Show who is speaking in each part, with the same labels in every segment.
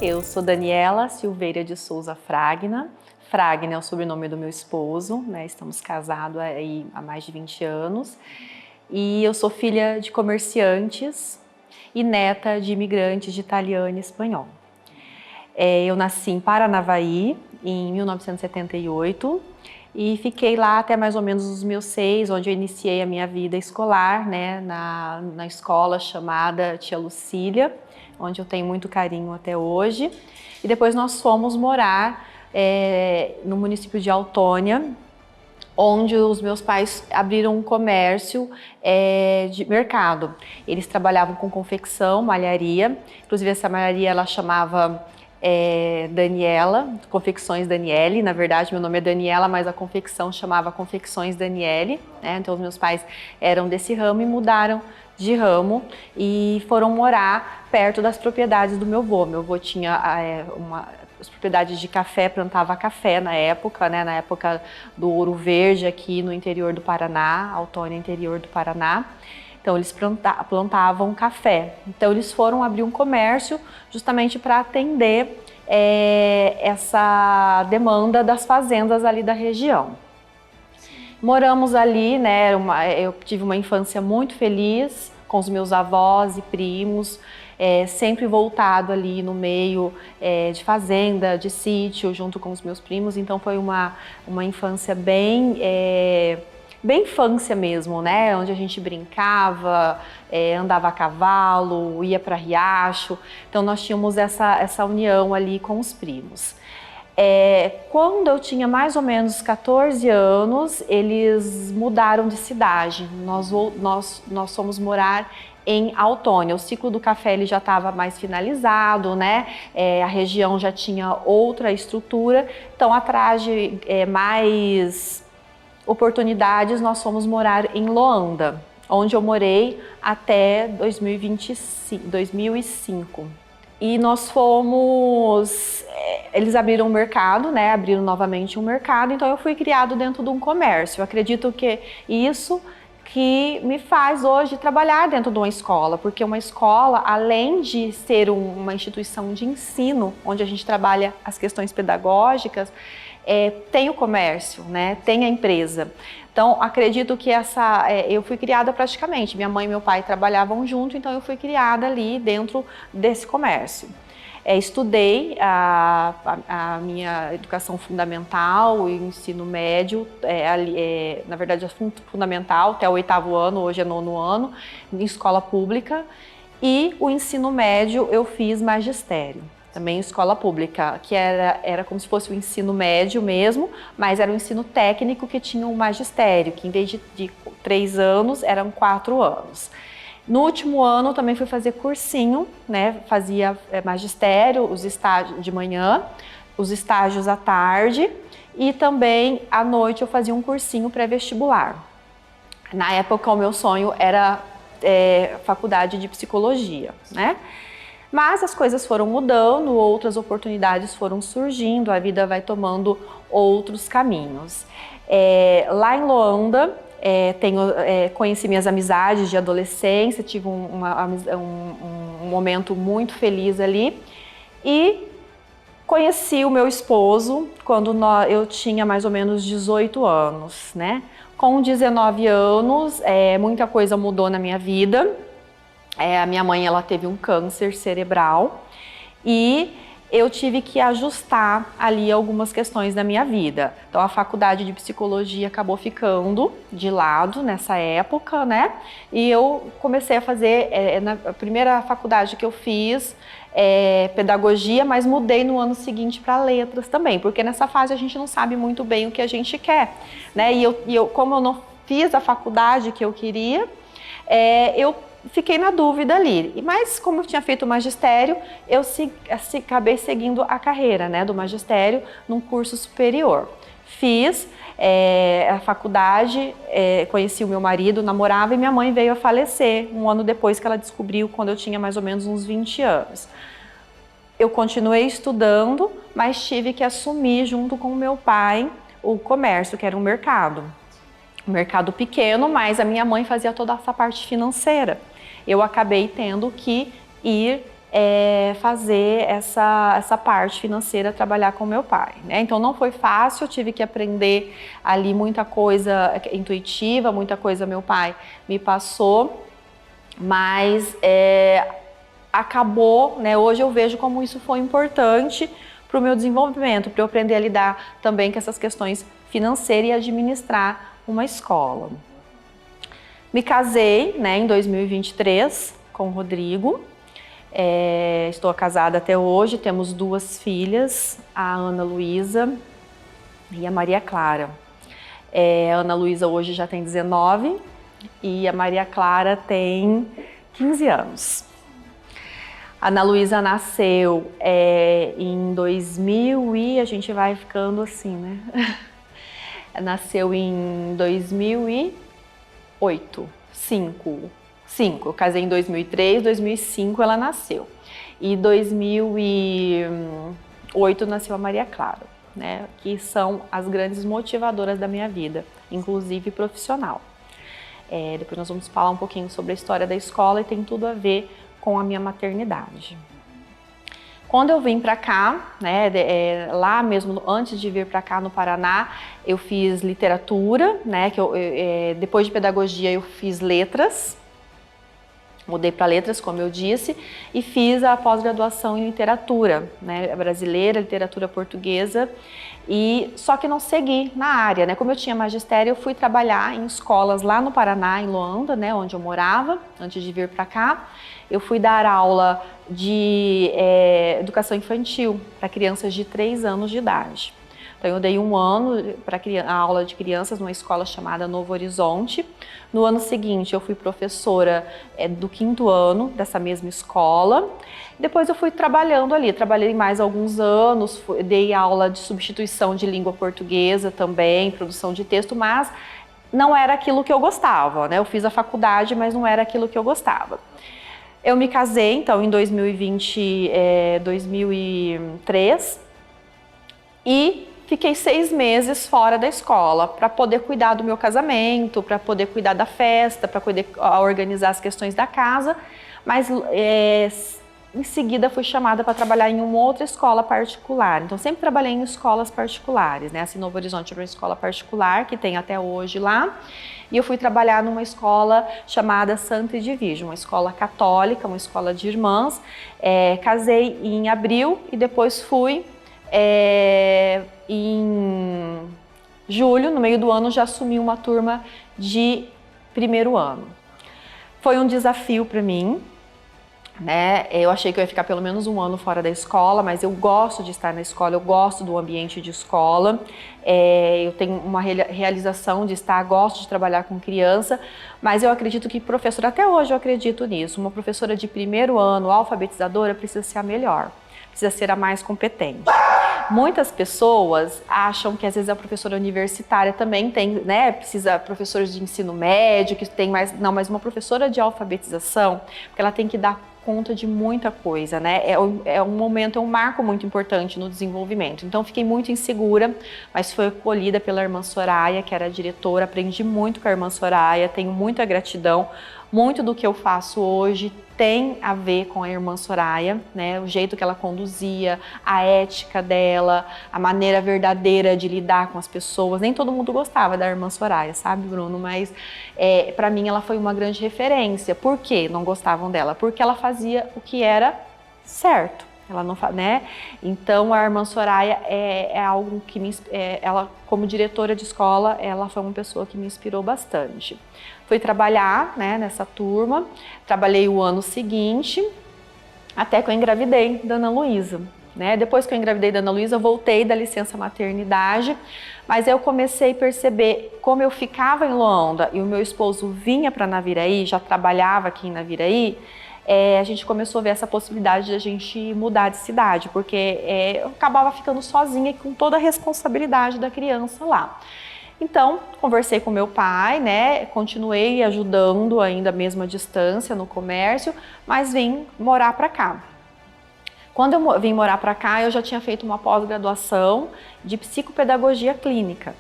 Speaker 1: Eu sou Daniela Silveira de Souza Fragna. Fragna é o sobrenome do meu esposo, né? Estamos casados aí há mais de 20 anos. E eu sou filha de comerciantes e neta de imigrantes de italiano e espanhol. Eu nasci em Paranavaí, em 1978, e fiquei lá até mais ou menos os meus 6, onde eu iniciei a minha vida escolar, né? Na escola chamada Tia Lucília, onde eu tenho muito carinho até hoje. E depois nós fomos morar no município de Autônia, onde os meus pais abriram um comércio de mercado. Eles trabalhavam com confecção, malharia. Inclusive essa malharia ela chamava Daniela, Confecções Daniele. Na verdade, meu nome é Daniela, mas a confecção chamava Confecções Daniele, né? Então, os meus pais eram desse ramo e mudaram de ramo e foram morar perto das propriedades do meu avô. Meu avô tinha as propriedades de café, plantava café na época, né? Na época do Ouro Verde, aqui no interior do Paraná, Autônia, interior do Paraná. Então, eles plantavam café. Então, eles foram abrir um comércio justamente para atender essa demanda das fazendas ali da região. Moramos ali, né? Eu tive uma infância muito feliz com os meus avós e primos, sempre voltado ali no meio de fazenda, de sítio, junto com os meus primos. Então, foi uma infância bem infância mesmo, né? Onde a gente brincava, andava a cavalo, ia para riacho. Então nós tínhamos essa união ali com os primos. Quando eu tinha mais ou menos 14 anos, eles mudaram de cidade. Nós fomos morar em Autônia. O ciclo do café ele já estava mais finalizado, né? A região já tinha outra estrutura. Então, atrás de mais oportunidades, nós fomos morar em Loanda, onde eu morei até 2005. E nós fomos... Eles abriram um mercado, né? Abriram novamente um mercado, então eu fui criado dentro de um comércio. Eu acredito que isso que me faz hoje trabalhar dentro de uma escola, porque uma escola, além de ser uma instituição de ensino, onde a gente trabalha as questões pedagógicas, tem o comércio, né? Tem a empresa. Então, acredito que eu fui criada praticamente, minha mãe e meu pai trabalhavam junto, então eu fui criada ali dentro desse comércio. Estudei a minha educação fundamental e ensino médio, na verdade é fundamental até o 8º ano, hoje é 9º ano, em escola pública, e o ensino médio eu fiz magistério. Também escola pública, que era como se fosse o ensino médio mesmo, mas era o ensino técnico que tinha um magistério, que em vez de 3 anos, eram 4 anos. No último ano também fui fazer cursinho, né? Fazia magistério, os estágios de manhã, os estágios à tarde e também à noite eu fazia um cursinho pré-vestibular. Na época o meu sonho era faculdade de psicologia, né? Mas as coisas foram mudando, outras oportunidades foram surgindo, a vida vai tomando outros caminhos. Lá em Loanda, conheci minhas amizades de adolescência, tive um momento muito feliz ali e conheci o meu esposo quando eu tinha mais ou menos 18 anos, né? Com 19 anos, muita coisa mudou na minha vida. A minha mãe ela teve um câncer cerebral e eu tive que ajustar ali algumas questões da minha vida. Então a faculdade de psicologia acabou ficando de lado nessa época, né? E eu comecei a fazer, na primeira faculdade que eu fiz, pedagogia, mas mudei no ano seguinte para letras também, porque nessa fase a gente não sabe muito bem o que a gente quer, né? Como eu não fiz a faculdade que eu queria, eu fiquei na dúvida ali, mas como eu tinha feito o magistério, eu acabei seguindo a carreira, né, do magistério num curso superior. Fiz a faculdade, conheci o meu marido, namorava e minha mãe veio a falecer um ano depois que ela descobriu, quando eu tinha mais ou menos uns 20 anos. Eu continuei estudando, mas tive que assumir junto com o meu pai o comércio, que era um mercado. Um mercado pequeno, mas a minha mãe fazia toda essa parte financeira. Eu acabei tendo que ir fazer essa parte financeira, trabalhar com meu pai, né? Então não foi fácil, eu tive que aprender ali muita coisa intuitiva, muita coisa meu pai me passou, mas acabou, né? Hoje eu vejo como isso foi importante para o meu desenvolvimento, para eu aprender a lidar também com essas questões financeiras e administrar uma escola. Me casei, né, em 2023 com o Rodrigo. Estou casada até hoje, temos 2 filhas, a Ana Luísa e a Maria Clara. A Ana Luísa hoje já tem 19 e a Maria Clara tem 15 anos. A Ana Luísa nasceu em 2000 e a gente vai ficando assim, né? Nasceu em 2008, 5. Eu casei em 2003, 2005 ela nasceu. E 2008 nasceu a Maria Clara, né? Que são as grandes motivadoras da minha vida, inclusive profissional. Depois nós vamos falar um pouquinho sobre a história da escola e tem tudo a ver com a minha maternidade. Quando eu vim para cá, né, lá mesmo antes de vir para cá no Paraná, eu fiz literatura, né, depois de pedagogia eu fiz letras, mudei para letras, como eu disse, e fiz a pós-graduação em literatura, né, brasileira, literatura portuguesa, só que não segui na área, né, como eu tinha magistério, eu fui trabalhar em escolas lá no Paraná, em Loanda, né, onde eu morava, antes de vir para cá. Eu fui dar aula de educação infantil para crianças de 3 anos de idade. Então eu dei 1 ano para a aula de crianças numa escola chamada Novo Horizonte. No ano seguinte eu fui professora do 5º ano dessa mesma escola. Depois eu fui trabalhando ali, trabalhei mais alguns anos, dei aula de substituição de língua portuguesa também, produção de texto, mas não era aquilo que eu gostava, né? Eu fiz a faculdade, mas não era aquilo que eu gostava. Eu me casei, então, em 2003 e fiquei 6 meses fora da escola para poder cuidar do meu casamento, para poder cuidar da festa, para poder organizar as questões da casa, mas em seguida fui chamada para trabalhar em uma outra escola particular. Então sempre trabalhei em escolas particulares, né? Assim, Novo Horizonte era uma escola particular que tem até hoje lá. E eu fui trabalhar numa escola chamada Santa Edvige, uma escola católica, uma escola de irmãs. Casei em abril e depois fui em julho, no meio do ano, já assumi uma turma de 1º ano. Foi um desafio para mim, né? Eu achei que eu ia ficar pelo menos 1 ano fora da escola, mas eu gosto de estar na escola, eu gosto do ambiente de escola, eu tenho uma realização de estar, gosto de trabalhar com criança, mas eu acredito que professora, até hoje eu acredito nisso, uma professora de 1º ano, alfabetizadora, precisa ser a melhor, precisa ser a mais competente. Muitas pessoas acham que às vezes a professora universitária também tem, né, precisa professores de ensino médio, que tem mais, não, mas uma professora de alfabetização, porque ela tem que dar conta de muita coisa, né? É um momento, é um marco muito importante no desenvolvimento. Então fiquei muito insegura, mas foi acolhida pela irmã Soraya, que era a diretora, aprendi muito com a irmã Soraya, tenho muita gratidão. Muito do que eu faço hoje tem a ver com a irmã Soraya, né? O jeito que ela conduzia, a ética dela, a maneira verdadeira de lidar com as pessoas. Nem todo mundo gostava da irmã Soraya, sabe, Bruno? Mas para mim ela foi uma grande referência. Por que não gostavam dela? Porque ela fazia o que era certo. Ela não, né? Então a irmã Soraya é algo que ela, como diretora de escola, ela foi uma pessoa que me inspirou bastante. Fui trabalhar, né, nessa turma, trabalhei o ano seguinte, até que eu engravidei da Ana Luísa, né? Depois que eu engravidei da Ana Luísa, eu voltei da licença maternidade, mas eu comecei a perceber como eu ficava em Loanda e o meu esposo vinha para Naviraí, já trabalhava aqui em Naviraí, a gente começou a ver essa possibilidade de a gente mudar de cidade, porque eu acabava ficando sozinha com toda a responsabilidade da criança lá. Então, conversei com meu pai, né, continuei ajudando ainda mesmo à distância no comércio, mas vim morar para cá. Quando eu vim morar para cá, eu já tinha feito uma pós-graduação de psicopedagogia clínica.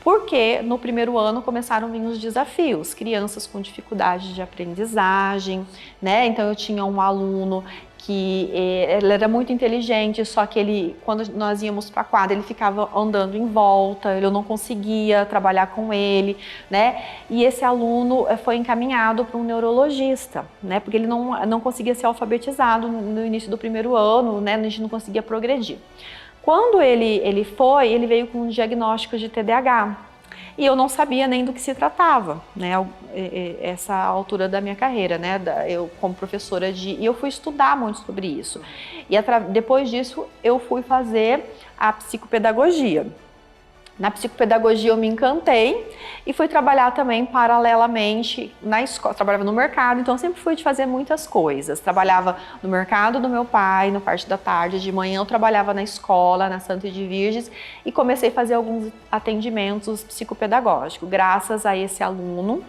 Speaker 1: Porque no 1º ano começaram a vir os desafios, crianças com dificuldade de aprendizagem, né? Então eu tinha um aluno que ele era muito inteligente, só que ele, quando nós íamos para a quadra, ele ficava andando em volta, eu não conseguia trabalhar com ele, né? E esse aluno foi encaminhado para um neurologista, né? Porque ele não conseguia ser alfabetizado no início do primeiro ano, né? A gente não conseguia progredir. Quando ele veio com um diagnóstico de TDAH. E eu não sabia nem do que se tratava, né, essa altura da minha carreira, né, eu como professora e eu fui estudar muito sobre isso. E depois disso eu fui fazer a psicopedagogia. Na psicopedagogia eu me encantei e fui trabalhar também paralelamente na escola. Trabalhava no mercado, então eu sempre fui de fazer muitas coisas. Trabalhava no mercado do meu pai, na parte da tarde, de manhã eu trabalhava na escola, na Santa de Virges, e comecei a fazer alguns atendimentos psicopedagógicos. Graças a esse aluno,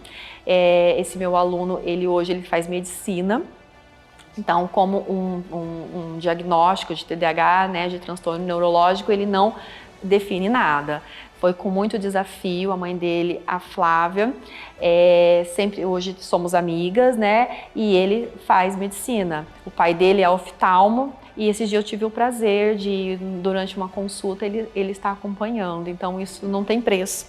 Speaker 1: esse meu aluno, hoje ele faz medicina. Então, como um diagnóstico de TDAH, né, de transtorno neurológico, ele não define nada. Foi com muito desafio. A mãe dele, a Flávia, sempre hoje somos amigas, né? E ele faz medicina. O pai dele é oftalmo e esse dia eu tive o prazer de, durante uma consulta, ele está acompanhando. Então isso não tem preço.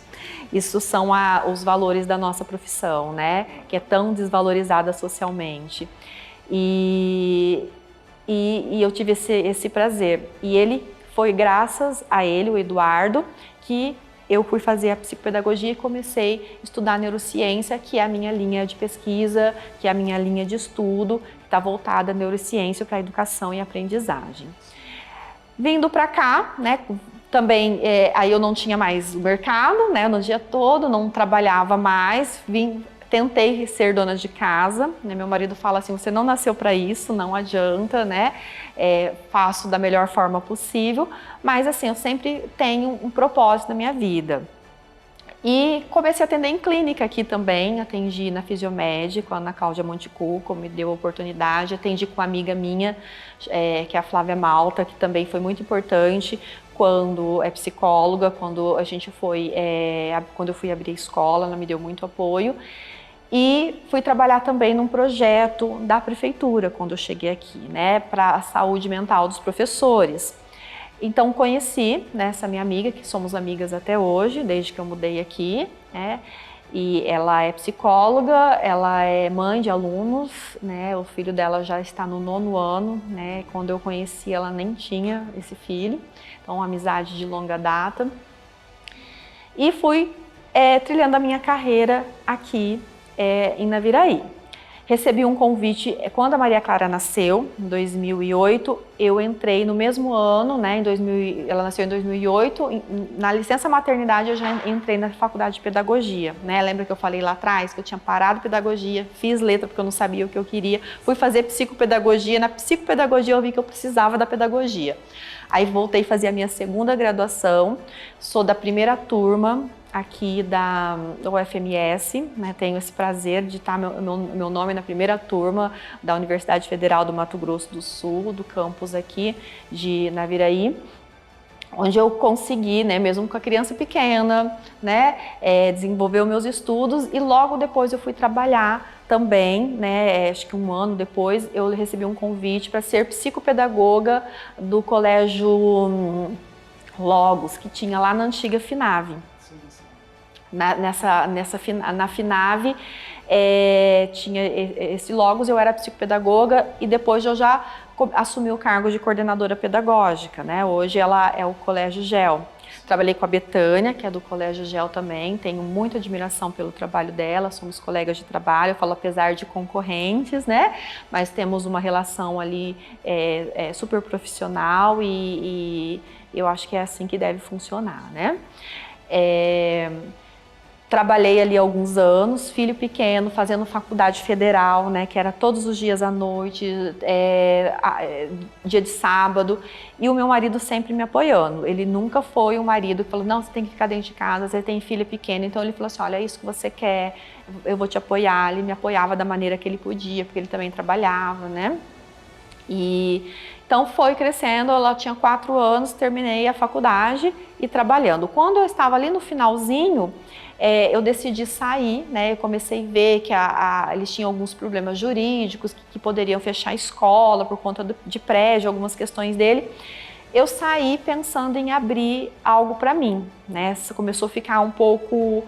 Speaker 1: Isso são os valores da nossa profissão, né? Que é tão desvalorizada socialmente. E eu tive esse prazer. E foi graças a ele, o Eduardo, que eu fui fazer a psicopedagogia e comecei a estudar neurociência, que é a minha linha de pesquisa, que é a minha linha de estudo, que está voltada à neurociência para a educação e aprendizagem. Vindo para cá, né, também aí eu não tinha mais o mercado, né, no dia todo, não trabalhava mais, tentei ser dona de casa, né? Meu marido fala assim, você não nasceu para isso, não adianta, né? Faço da melhor forma possível, mas assim, eu sempre tenho um propósito na minha vida. E comecei a atender em clínica aqui também, atendi na Fisiomédica, a Ana Cláudia Montecuco me deu a oportunidade, atendi com uma amiga minha, que é a Flávia Malta, que também foi muito importante, quando é psicóloga, quando eu fui abrir a escola, ela me deu muito apoio. E fui trabalhar também num projeto da prefeitura, quando eu cheguei aqui, né, para a saúde mental dos professores. Então conheci, né, essa minha amiga, que somos amigas até hoje, desde que eu mudei aqui, né, e ela é psicóloga, ela é mãe de alunos, né, o filho dela já está no 9º ano, né, quando eu conheci ela nem tinha esse filho, então uma amizade de longa data. E fui trilhando a minha carreira aqui, em Naviraí. Recebi um convite quando a Maria Clara nasceu, em 2008, eu entrei no mesmo ano, né, ela nasceu em 2008, na licença maternidade eu já entrei na faculdade de pedagogia, né, lembra que eu falei lá atrás que eu tinha parado pedagogia, fiz letra porque eu não sabia o que eu queria, fui fazer psicopedagogia, na psicopedagogia eu vi que eu precisava da pedagogia. Aí voltei a fazer a minha 2ª graduação, sou da primeira turma, aqui da UFMS, né, tenho esse prazer de estar meu nome na primeira turma da Universidade Federal do Mato Grosso do Sul, do campus aqui de Naviraí, onde eu consegui, né, mesmo com a criança pequena, né, desenvolver os meus estudos e logo depois eu fui trabalhar também, né, acho que um ano depois eu recebi um convite para ser psicopedagoga do Colégio Logos, que tinha lá na antiga FINAVE. Na FINAVE tinha esse Logos, eu era psicopedagoga e depois eu já assumi o cargo de coordenadora pedagógica, né? Hoje ela é o Colégio GEL. Trabalhei com a Betânia, que é do Colégio GEL também, tenho muita admiração pelo trabalho dela, somos colegas de trabalho, eu falo apesar de concorrentes, né? Mas temos uma relação ali super profissional e eu acho que é assim que deve funcionar, né? Trabalhei ali alguns anos, filho pequeno, fazendo faculdade federal, né, que era todos os dias à noite, dia de sábado, e o meu marido sempre me apoiando. Ele nunca foi um marido que falou, não, você tem que ficar dentro de casa, você tem filho pequeno, então ele falou assim, olha, é isso que você quer, eu vou te apoiar. Ele me apoiava da maneira que ele podia, porque ele também trabalhava, né. Então foi crescendo, ela tinha 4 anos, terminei a faculdade e trabalhando. Quando eu estava ali no finalzinho, eu decidi sair, né? Eu comecei a ver que eles tinham alguns problemas jurídicos, que poderiam fechar a escola por conta de prédio, algumas questões dele. Eu saí pensando em abrir algo para mim, né? Isso começou a ficar um pouco...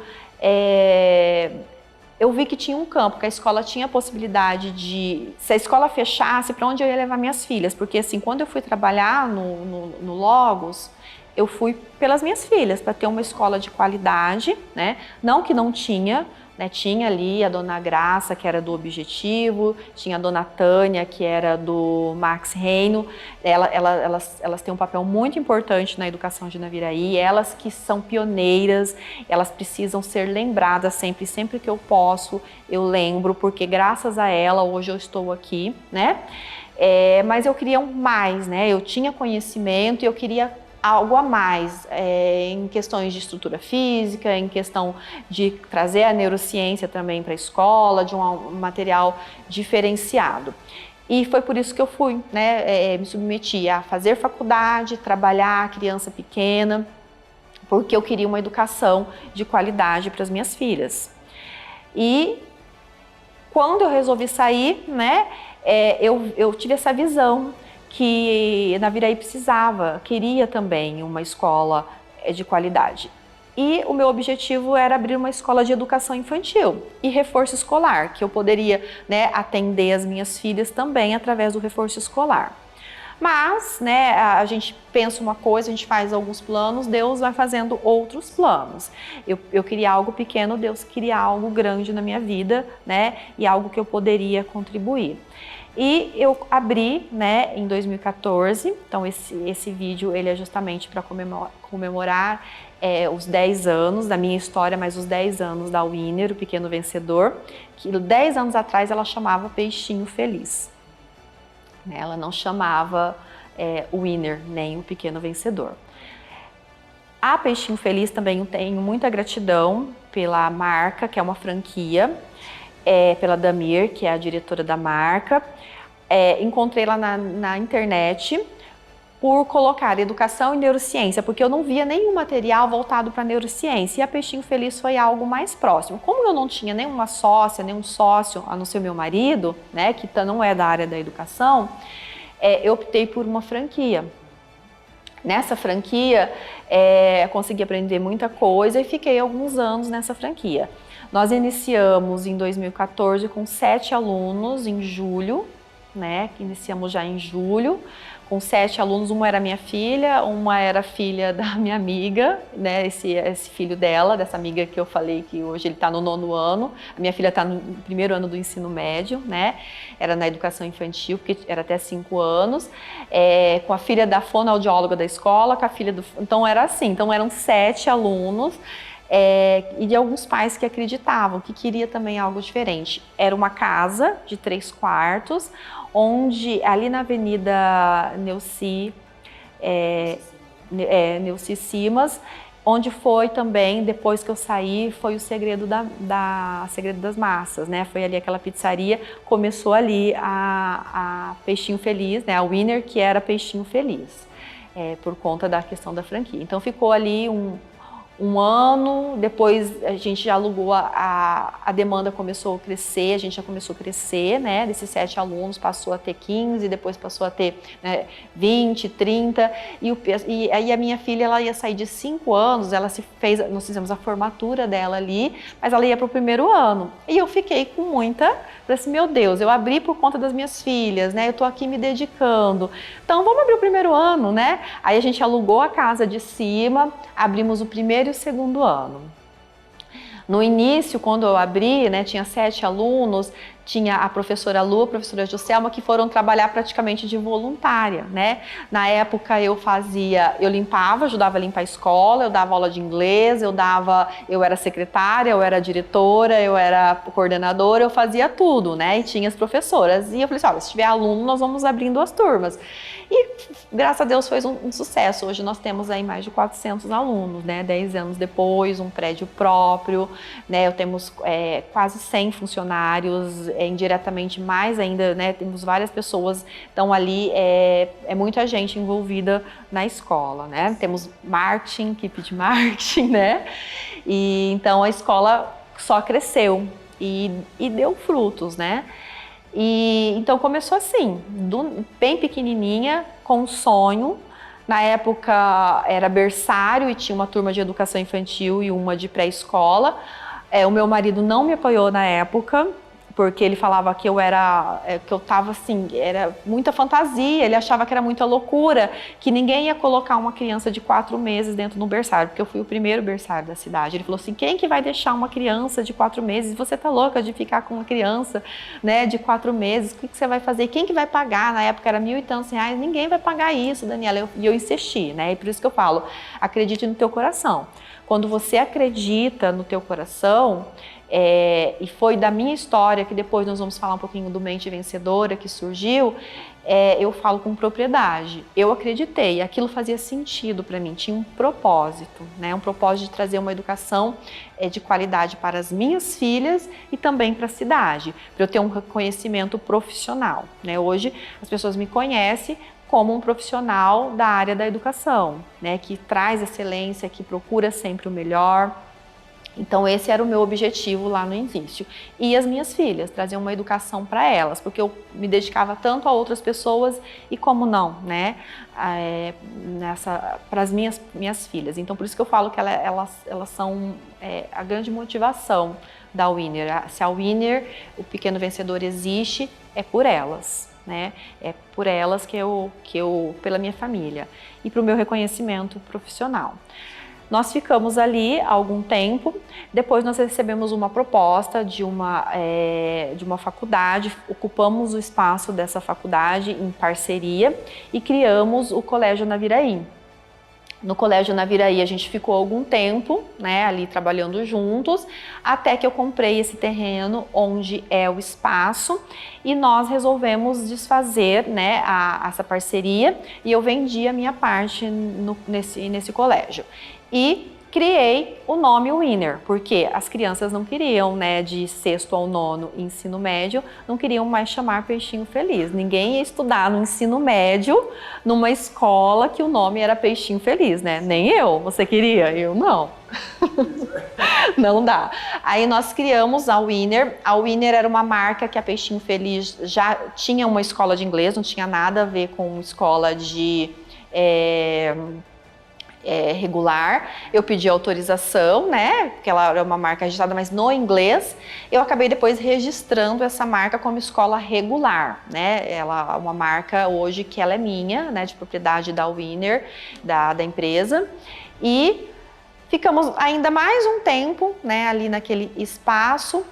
Speaker 1: eu vi que tinha um campo, que a escola tinha a possibilidade de... Se a escola fechasse, para onde eu ia levar minhas filhas? Porque assim, quando eu fui trabalhar no Logos, eu fui pelas minhas filhas, para ter uma escola de qualidade, né? Não que não tinha, né? Tinha ali a Dona Graça, que era do Objetivo, tinha a Dona Tânia, que era do Max Reino. Elas têm um papel muito importante na educação de Naviraí, elas que são pioneiras, elas precisam ser lembradas sempre que eu posso, eu lembro, porque graças a ela hoje eu estou aqui, né? Mas eu queria mais, né? Eu tinha conhecimento e eu queria algo a mais, em questões de estrutura física, em questão de trazer a neurociência também para a escola, de um material diferenciado. E foi por isso que eu fui, né, me submeti a fazer faculdade, trabalhar criança pequena, porque eu queria uma educação de qualidade para as minhas filhas. E quando eu resolvi sair, né, eu tive essa visão que Naviraí queria também uma escola de qualidade. E o meu objetivo era abrir uma escola de educação infantil e reforço escolar, que eu poderia, né, atender as minhas filhas também através do reforço escolar. Mas, né, a gente pensa uma coisa, a gente faz alguns planos, Deus vai fazendo outros planos. Eu queria algo pequeno, Deus queria algo grande na minha vida, né, e algo que eu poderia contribuir. E eu abri, né, em 2014, então esse vídeo ele é justamente para comemorar os 10 anos da minha história, mas os 10 anos da Winner, o Pequeno Vencedor, que 10 anos atrás ela chamava Peixinho Feliz. Ela não chamava Winner, nem o Pequeno Vencedor. A Peixinho Feliz também eu tenho muita gratidão pela marca, que é uma franquia, pela Damir, que é a diretora da marca. Encontrei lá na internet por colocar educação e neurociência, porque eu não via nenhum material voltado para neurociência, e a Peixinho Feliz foi algo mais próximo. Como eu não tinha nenhuma sócia, nenhum sócio, a não ser meu marido, né, que não é da área da educação, eu optei por uma franquia. Nessa franquia, consegui aprender muita coisa e fiquei alguns anos nessa franquia. Nós iniciamos em 2014 com 7 alunos em julho, né? Iniciamos já em julho, com 7 alunos. Uma era minha filha, uma era filha da minha amiga, né? Esse filho dela, dessa amiga que eu falei que hoje ele está no 9º ano. A minha filha está no 1º ano do ensino médio, né? Era na educação infantil, porque era até 5 anos. Com a filha da fonoaudióloga da escola, com a filha do... Então era assim, então eram 7 alunos. E de alguns pais que acreditavam, que queria também algo diferente. Era uma casa de 3 quartos, onde ali na Avenida Neuci Simas, onde foi também, depois que eu saí, foi o Segredo Segredo das Massas, né? Foi ali aquela pizzaria, começou ali a Peixinho Feliz, né? A Winner, que era Peixinho Feliz, por conta da questão da franquia. Então ficou ali um ano, depois a gente já alugou, a demanda começou a crescer, a gente já começou a crescer, né? Desses 7 alunos passou a ter 15, depois passou a ter, né, 20, 30, e aí a minha filha, ela ia sair de 5 anos, nós fizemos a formatura dela ali, mas ela ia para o 1º ano, e eu fiquei com falei assim, meu Deus, eu abri por conta das minhas filhas, né? Eu tô aqui me dedicando, então vamos abrir o 1º ano, né? Aí a gente alugou a casa de cima, abrimos o 1º e o 2º ano. No início, quando eu abri, né, tinha 7 alunos, tinha a professora Lu, a professora Joselma, que foram trabalhar praticamente de voluntária, né? Na época eu limpava, ajudava a limpar a escola, eu dava aula de inglês, eu era secretária, eu era diretora, eu era coordenadora, eu fazia tudo, né? E tinha as professoras. E eu falei assim, olha, se tiver aluno, nós vamos abrindo as turmas. E graças a Deus foi um sucesso. Hoje nós temos aí mais de 400 alunos, né? 10 anos depois, um prédio próprio, né? Temos quase 100 funcionários, indiretamente mais ainda, né? Temos várias pessoas, então ali é muita gente envolvida na escola, né? Temos marketing, equipe de marketing, né? E então a escola só cresceu e deu frutos, né? E então começou assim, bem pequenininha, com um sonho. Na época era berçário e tinha uma turma de educação infantil e uma de pré-escola. O meu marido não me apoiou na época, porque ele falava que que eu tava assim, era muita fantasia, ele achava que era muita loucura, que ninguém ia colocar uma criança de 4 meses dentro de um berçário, porque eu fui o primeiro berçário da cidade. Ele falou assim, quem que vai deixar uma criança de 4 meses? Você tá louca de ficar com uma criança, né, de 4 meses? O que você vai fazer? Quem que vai pagar? Na época era R$ 1.000 e tantos, ninguém vai pagar isso, Daniela. E eu insisti, né, e por isso que eu falo, acredite no teu coração. Quando você acredita no teu coração, e foi da minha história, que depois nós vamos falar um pouquinho do Mente Vencedora, que surgiu, eu falo com propriedade. Eu acreditei, aquilo fazia sentido para mim, tinha um propósito, né? Um propósito de trazer uma educação de qualidade para as minhas filhas e também para a cidade, para eu ter um reconhecimento profissional, né? Hoje as pessoas me conhecem como um profissional da área da educação, né? Que traz excelência, que procura sempre o melhor. Então esse era o meu objetivo lá no início. E as minhas filhas, trazer uma educação para elas, porque eu me dedicava tanto a outras pessoas e como não, né? Para as minhas filhas. Então por isso que eu falo que elas são a grande motivação da Winner. Se a Winner, o Pequeno Vencedor, existe, é por elas, né? É por elas que eu pela minha família e para o meu reconhecimento profissional. Nós ficamos ali algum tempo, depois nós recebemos uma proposta de uma faculdade, ocupamos o espaço dessa faculdade em parceria e criamos o Colégio Naviraí. No Colégio Naviraí a gente ficou algum tempo, né, ali trabalhando juntos, até que eu comprei esse terreno onde é o espaço e nós resolvemos desfazer, né, essa parceria e eu vendi a minha parte nesse colégio. E criei o nome Winner, porque as crianças não queriam, né, de 6º ao 9º ensino médio, não queriam mais chamar Peixinho Feliz. Ninguém ia estudar no ensino médio, numa escola que o nome era Peixinho Feliz, né? Nem eu. Você queria? Eu não. Não dá. Aí nós criamos a Winner. A Winner era uma marca que a Peixinho Feliz já tinha uma escola de inglês, não tinha nada a ver com escola de regular. Eu pedi autorização, né, porque ela era uma marca registrada, mas no inglês. Eu acabei depois registrando essa marca como escola regular, né, ela é uma marca hoje que ela é minha, né, de propriedade da Winner, da empresa, e ficamos ainda mais um tempo, né, ali naquele espaço,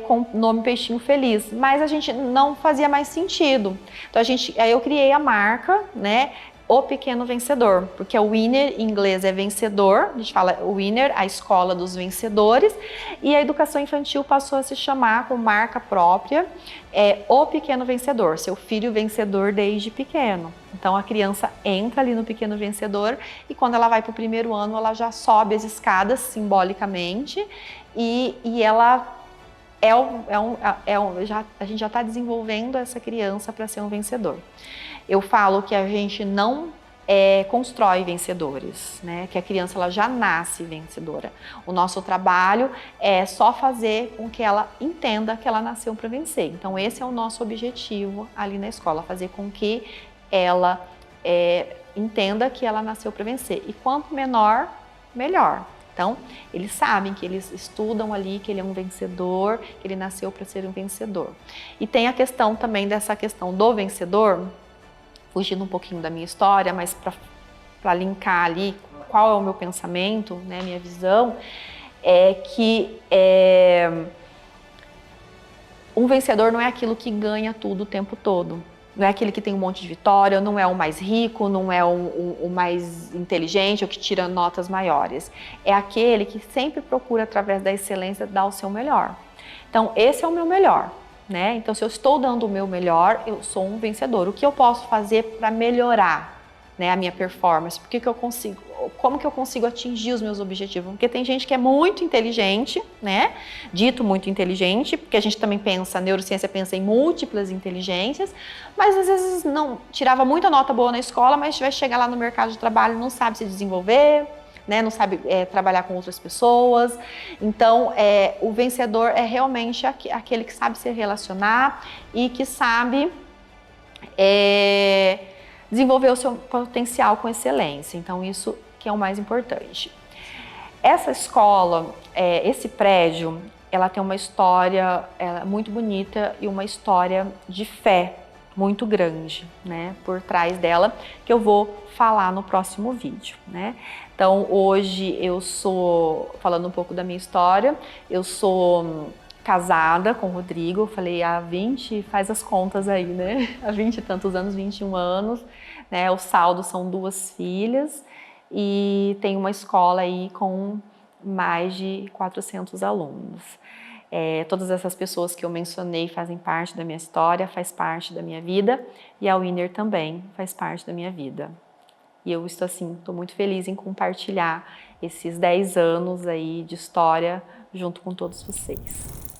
Speaker 1: com o nome Peixinho Feliz, mas a gente não fazia mais sentido. Então aí eu criei a marca, né, O Pequeno Vencedor, porque o Winner em inglês é vencedor, a gente fala Winner, a escola dos vencedores, e a educação infantil passou a se chamar com marca própria, O Pequeno Vencedor, seu filho vencedor desde pequeno. Então a criança entra ali no Pequeno Vencedor e quando ela vai para o 1º ano, ela já sobe as escadas simbolicamente e ela a gente já está desenvolvendo essa criança para ser um vencedor. Eu falo que a gente não constrói vencedores, né? Que a criança ela já nasce vencedora. O nosso trabalho é só fazer com que ela entenda que ela nasceu para vencer. Então esse é o nosso objetivo ali na escola, fazer com que ela entenda que ela nasceu para vencer. E quanto menor, melhor. Então, eles sabem que eles estudam ali, que ele é um vencedor, que ele nasceu para ser um vencedor. E tem a questão também dessa questão do vencedor, fugindo um pouquinho da minha história, mas para linkar ali qual é o meu pensamento, né, minha visão, é que um vencedor não é aquilo que ganha tudo o tempo todo. Não é aquele que tem um monte de vitória, não é o mais rico, não é o mais inteligente ou que tira notas maiores. É aquele que sempre procura, através da excelência, dar o seu melhor. Então, esse é o meu melhor, né? Então, se eu estou dando o meu melhor, eu sou um vencedor. O que eu posso fazer para melhorar, né, a minha performance? Por que eu consigo? como que eu consigo atingir os meus objetivos? Porque tem gente que é muito inteligente, né? Dito muito inteligente, porque a gente também pensa, a neurociência pensa em múltiplas inteligências, mas às vezes não tirava muita nota boa na escola, mas vai chegar lá no mercado de trabalho, não sabe se desenvolver, né? Não sabe trabalhar com outras pessoas. Então, o vencedor é realmente aquele que sabe se relacionar e que sabe desenvolver o seu potencial com excelência. Então, isso que é o mais importante. Essa escola, esse prédio, ela tem uma história muito bonita e uma história de fé muito grande, né, por trás dela, que eu vou falar no próximo vídeo, né. Então, hoje eu sou, falando um pouco da minha história, eu sou casada com o Rodrigo, falei há 20, faz as contas aí, né, há 20 e tantos anos, 21 anos, né, o saldo são 2 filhas e tem uma escola aí com mais de 400 alunos. Todas essas pessoas que eu mencionei fazem parte da minha história, faz parte da minha vida, e a Winner também faz parte da minha vida. E eu estou muito feliz em compartilhar esses 10 anos aí de história junto com todos vocês.